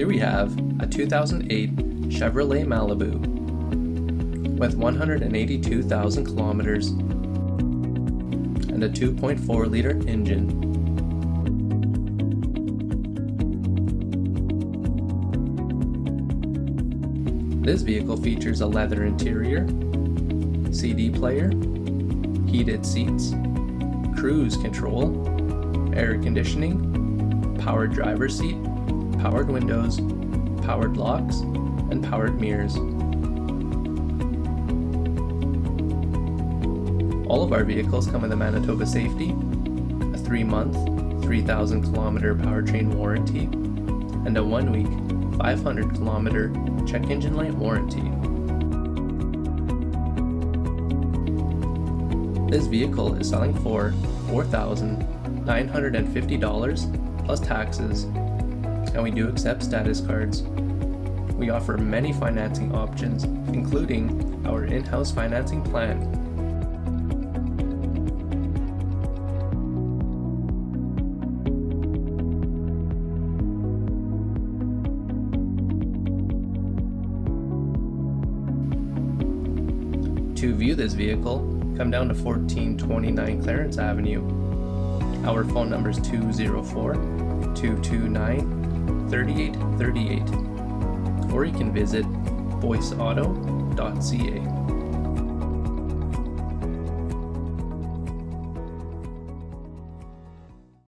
Here we have a 2008 Chevrolet Malibu with 182,000 kilometers and a 2.4-liter engine. This vehicle features a leather interior, CD player, heated seats, cruise control, air conditioning, powered driver's seat, powered windows, powered locks, and powered mirrors. All of our vehicles come with a Manitoba Safety, a 3-month, 3,000 kilometer powertrain warranty, and a 1-week, 500 kilometer check engine light warranty. This vehicle is selling for $4,950 plus taxes, and we do accept status cards. We offer many financing options, including our in-house financing plan. To view this vehicle, come down to 1429 Clarence Avenue. Our phone number is 204-229-3838, or you can visit boyceauto.ca.